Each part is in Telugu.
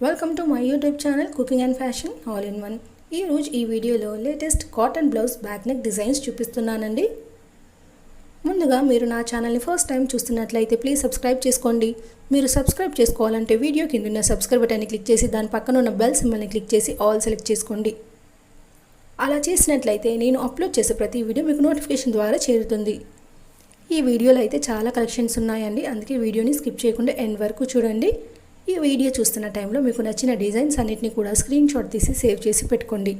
Welcome to my YouTube channel cooking and fashion all in one. ఈరోజు ఈ వీడియోలో latest cotton blouse back neck designs చూపిస్తున్నానండి. ముందుగా మీరు నా ఛానల్ని ఫస్ట్ టైం చూస్తున్నట్లయితే ప్లీజ్ సబ్స్క్రైబ్ చేసుకోండి. మీరు సబ్స్క్రైబ్ చేసుకోవాలంటే వీడియో కింద ఉన్న సబ్స్క్రైబ్ బటన్ని క్లిక్ చేసి దాని పక్కన ఉన్న బెల్ సింబల్ని క్లిక్ చేసి ఆల్ సెలెక్ట్ చేసుకోండి. అలా చేసినట్లయితే నేను అప్లోడ్ చేసే ప్రతి వీడియో మీకు నోటిఫికేషన్ ద్వారా చేరుతుంది. ఈ వీడియోలో అయితే చాలా కలెక్షన్స్ ఉన్నాయండి, అందుకే వీడియోని స్కిప్ చేయకుండా ఎండ్ వరకు చూడండి. ఈ వీడియో చూస్తున్న టైంలో మీకు నచ్చిన డిజైన్స్ అన్నిటిని కూడా స్క్రీన్ షాట్ తీసి సేవ్ చేసి పెట్టుకోండి.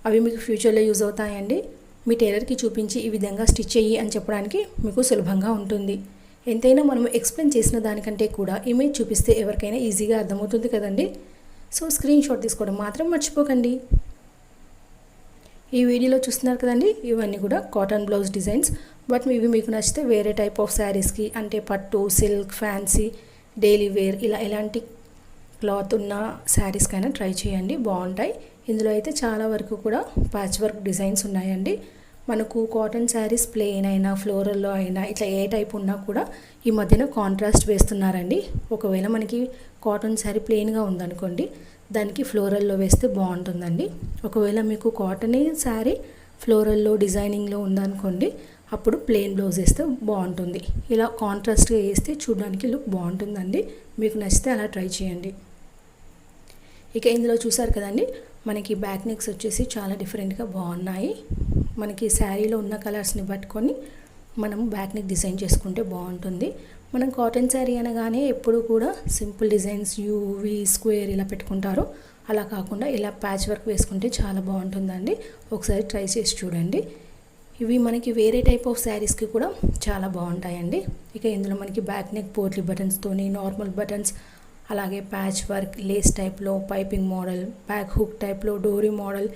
అవి మీకు ఫ్యూచర్లో యూజ్ అవుతాయండి. మీ టైలర్కి చూపించి ఈ విధంగా స్టిచ్ చెయ్యి అని చెప్పడానికి మీకు సులభంగా ఉంటుంది. ఎంతైనా మనం ఎక్స్ప్లెయిన్ చేసిన దానికంటే కూడా ఇమేజ్ చూపిస్తే ఎవరికైనా ఈజీగా అర్థమవుతుంది కదండి. సో స్క్రీన్ షాట్ తీసుకోవడం మాత్రం మర్చిపోకండి. ఈ వీడియోలో చూస్తున్నారు కదండి, ఇవన్నీ కూడా కాటన్ బ్లౌజ్ డిజైన్స్. బట్ ఇవి మీకు నచ్చితే వేరే టైప్ ఆఫ్ శారీస్కి, అంటే పట్టు, సిల్క్, ఫ్యాన్సీ, డైలీ వేర్ ఇలా ఎలాంటి క్లాత్ ఉన్న శారీస్కైనా ట్రై చేయండి, బాగుంటాయి. ఇందులో అయితే చాలా వరకు కూడా ప్యాచ్ వర్క్ డిజైన్స్ ఉన్నాయండి. మనకు కాటన్ శారీస్ ప్లెయిన్ అయినా, ఫ్లోరల్లో అయినా, ఇట్లా ఏ టైప్ ఉన్నా కూడా ఈ మధ్యన కాంట్రాస్ట్ వేస్తున్నారండి. ఒకవేళ మనకి కాటన్ శారీ ప్లెయిన్గా ఉందనుకోండి, దానికి ఫ్లోరల్లో వేస్తే బాగుంటుందండి. ఒకవేళ మీకు కాటన్ శారీ ఫ్లోరల్లో డిజైనింగ్లో ఉందనుకోండి, అప్పుడు ప్లెయిన్ బ్లౌజ్ వేస్తే బాగుంటుంది. ఇలా కాంట్రాస్ట్గా వేస్తే చూడడానికి లుక్ బాగుంటుందండి. మీకు నచ్చితే అలా ట్రై చేయండి. ఇక ఇందులో చూసారు కదండి, మనకి బ్యాక్ నెక్స్ వచ్చేసి చాలా డిఫరెంట్గా బాగున్నాయి. మనకి శారీలో ఉన్న కలర్స్ని పట్టుకొని మనం బ్యాక్ నెక్ డిజైన్ చేసుకుంటే బాగుంటుంది. మనం కాటన్ శారీ అనగానే ఎప్పుడు కూడా సింపుల్ డిజైన్స్ యూవి స్క్వేర్ ఇలా పెట్టుకుంటారు. అలా కాకుండా ఇలా ప్యాచ్ వర్క్ వేసుకుంటే చాలా బాగుంటుందండి. ఒకసారి ట్రై చేసి చూడండి. ఇవి మనకి వేరే టైప్ ఆఫ్ శారీస్కి కూడా చాలా బాగుంటాయండి. ఇక ఇందులో మనకి బ్యాక్ నెక్ పోట్లీ బటన్స్తోని, నార్మల్ బటన్స్, అలాగే ప్యాచ్ వర్క్, లేస్ టైప్లో, పైపింగ్ మోడల్, బ్యాక్ హుక్ టైప్లో, డోరీ మోడల్,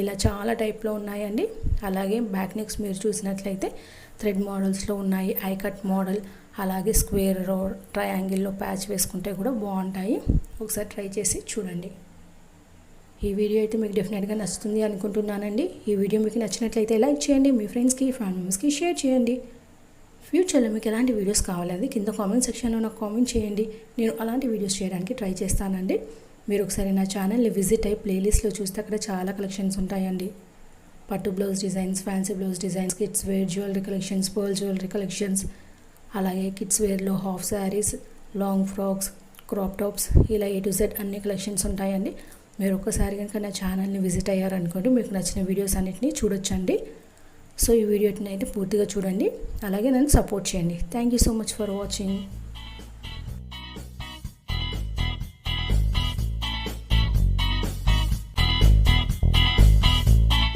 ఇలా చాలా టైప్లో ఉన్నాయండి. అలాగే బ్యాక్ నెక్స్ మీరు చూసినట్లయితే థ్రెడ్ మోడల్స్లో ఉన్నాయి, ఐ కట్ మోడల్, అలాగే స్క్వేర్ ట్రయాంగిల్లో ప్యాచ్ వేసుకుంటే కూడా బాగుంటాయి. ఒకసారి ట్రై చేసి చూడండి. ఈ వీడియో అయితే మీకు డెఫినెట్గా నచ్చుతుంది అనుకుంటున్నానండి. ఈ వీడియో మీకు నచ్చినట్లయితే లైక్ చేయండి, మీ ఫ్రెండ్స్కి, ఫ్యామిలీ మెంబర్స్కి షేర్ చేయండి. ఫ్యూచర్లో మీకు ఎలాంటి వీడియోస్ కావాలనేది కింద కామెంట్ సెక్షన్లో నాకు కామెంట్ చేయండి. నేను అలాంటి వీడియోస్ చేయడానికి ట్రై చేస్తానండి. మీరు ఒకసారి నా ఛానల్ని విజిట్ అయ్యి ప్లేలిస్ట్లో చూస్తే అక్కడ చాలా కలెక్షన్స్ ఉంటాయండి. పట్టు blouse designs, fancy blouse designs, kids wear jewellery collections, pearl jewellery collections, అలాగే కిడ్స్ వేర్లో half saris, long frocks, crop tops, ఇలా A to Z అన్ని కలెక్షన్స్ ఉంటాయండి. మీరు ఒక్కసారి కనుక నా ఛానల్ని విజిట్ అయ్యారనుకోండి, మీకు నచ్చిన వీడియోస్ అన్నిటిని చూడొచ్చండి. సో ఈ వీడియోని అయితే పూర్తిగా చూడండి, అలాగే నన్ను సపోర్ట్ చేయండి. Thank you so much for watching.